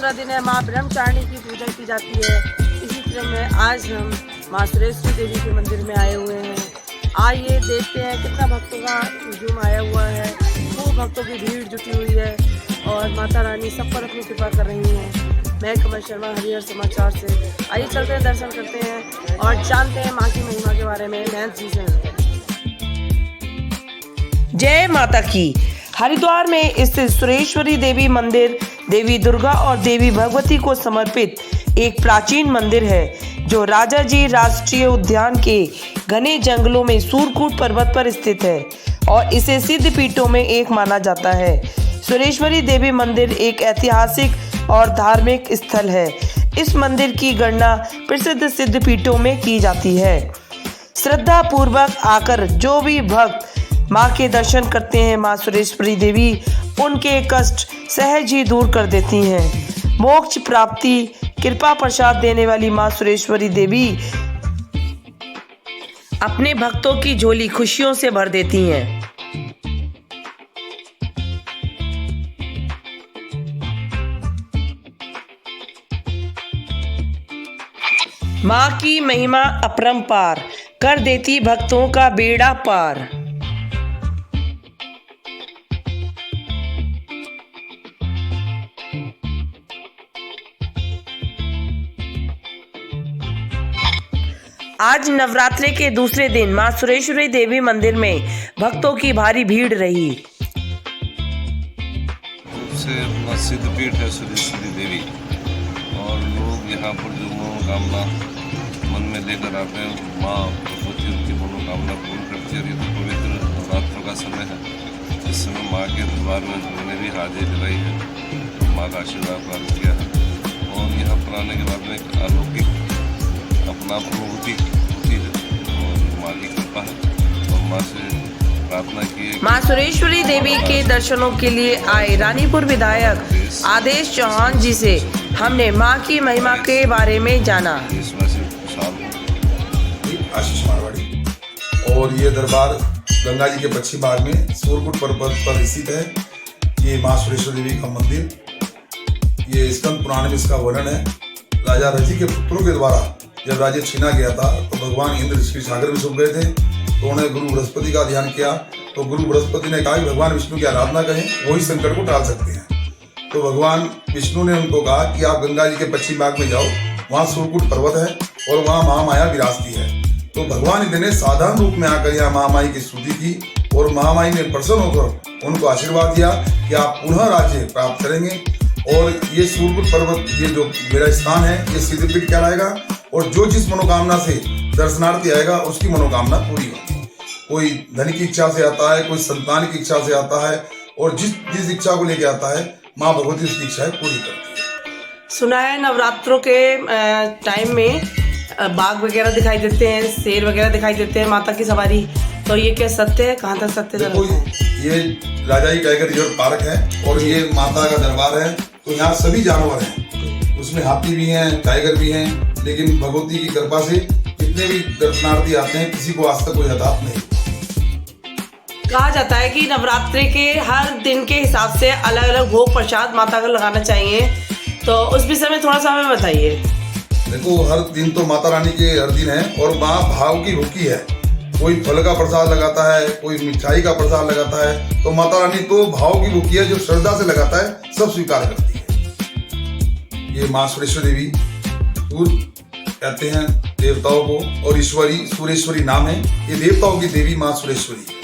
दूसरा दिन है माँ ब्रह्मचारिणी की पूजा की जाती है। इसी क्रम में आज हम माँ सुरेश्वरी देवी के मंदिर में आए हुए हैं। आइए देखते हैं कितना भक्तों का हुजूम आया हुआ है। खूब भक्तों की भीड़ जुटी हुई है और माता रानी सब पर अपनी कृपा कर रही हैं। मैं कमल शर्मा, हरिहर समाचार से। आइए चलते हैं, दर्शन करते हैं और जानते हैं माँ की महिमा के बारे में। नैन्स जी से जय माता की। हरिद्वार में स्थित सुरेश्वरी देवी मंदिर देवी दुर्गा और देवी भगवती को समर्पित एक प्राचीन मंदिर है जो राजाजी राष्ट्रीय उद्यान के घने जंगलों में सूरकूट पर्वत पर स्थित है और इसे सिद्ध पीठों में एक माना जाता है। सुरेश्वरी देवी मंदिर एक ऐतिहासिक और धार्मिक स्थल है। इस मंदिर की गणना प्रसिद्ध सिद्ध पीठों में की जाती है। श्रद्धा पूर्वक आकर जो भी भक्त माँ के दर्शन करते हैं, माँ सुरेश्वरी देवी उनके कष्ट सहज ही दूर कर देती हैं। मोक्ष प्राप्ति कृपा प्रसाद देने वाली माँ सुरेश्वरी देवी अपने भक्तों की झोली खुशियों से भर देती हैं। माँ की महिमा अपरंपार, कर देती भक्तों का बेड़ा पार। आज नवरात्रि के दूसरे दिन माँ सुरेश्वरी देवी मंदिर में भक्तों की भारी भीड़ रही। सबसे प्रसिद्ध पीठ है सुरेश्वरी देवी और लोग यहाँ पर जो मनोकामना मन में लेकर आते हैं, माँ भगवती उनकी मनोकामना पूर्ण करती है। ये तो पवित्र नवरात्रों का समय है, इस समय माँ के दरबार में उन्होंने भी हाजिरी लगाई है, माँ का आशीर्वाद प्राप्त किया है और यहाँ पर आने के बाद में एक अलौकिक अपना अनुभूति होती है और माँ की कृपा है और माँ से प्रार्थना की है। माँ सुरेश्वरी देवी के दर्शनों के लिए आए रानीपुर विधायक आदेश चौहान जी से हमने माँ की महिमा के बारे में जाना। आशीष मारवाड़ी और ये दरबार गंगा जी के पश्चिम भाग में सूरकूट पर्वत पर स्थित है। ये माँ सुरेश्वरी देवी का मंदिर, ये स्कंद पुराण में इसका वर्णन है। राजा रजी के पुत्रों के द्वारा जब राज्य छीना गया था तो भगवान इंद्र क्षीर सागर में छुप गए थे, तो उन्होंने गुरु बृहस्पति का ध्यान किया। तो गुरु बृहस्पति ने कहा कि भगवान विष्णु की आराधना करें, वही संकट को टाल सकते हैं। तो भगवान विष्णु ने उनको कहा कि आप गंगा जी के पश्चिम भाग में जाओ, वहाँ सूरकूट पर्वत है और वहाँ महामाया विराजती है। तो भगवान इतने साधारण रूप में आकर यहाँ महामाई की स्तुति की और महामाई ने प्रसन्न होकर उनको आशीर्वाद दिया कि आप पुनः राज्य प्राप्त करेंगे। और ये सूरकूट पर्वत, ये जो मेरा स्थान है, ये सिद्धपीठ कहलाएगा और जो जिस मनोकामना से दर्शनार्थी आएगा उसकी मनोकामना पूरी होती है। कोई धन की इच्छा से आता है, कोई संतान की इच्छा से आता है और जिस इच्छा को लेके आता है माँ भगवती उसकी इच्छाएं पूरी करती है। सुना है नवरात्रों के टाइम में बाघ वगैरह दिखाई देते हैं, शेर वगैरह दिखाई देते हैं, माता की सवारी, तो ये क्या सत्य है? कहाँ तक सत्य है? ये राजाई टाइगर रिजर्व पार्क है और ये माता का दरबार है। तो यहाँ सभी जानवर हैं, उसमें हाथी भी हैं, टाइगर भी हैं, लेकिन भगवती की कृपा से जितने भी दर्शनार्थी आते हैं किसी को आज तक कोई हताहत नहीं। कहा जाता है कि नवरात्रि के हर दिन के हिसाब से अलग अलग भोग प्रसाद माता को लगाना चाहिए, तो उस विषय में थोड़ा सा हमें बताइए। देखो, हर दिन तो माता रानी के हर दिन है और माँ भाव की भूखी है। कोई फल का प्रसाद लगाता है, कोई मिठाई का प्रसाद लगाता है, तो माता रानी तो भाव की भूखी है, जो श्रद्धा से लगाता है सब स्वीकार करती है। ये माँ सुरेश्वरी देवी कहते हैं देवताओं को और ईश्वरी सुरेश्वरी नाम है। ये देवताओं की देवी माँ सुरेश्वरी।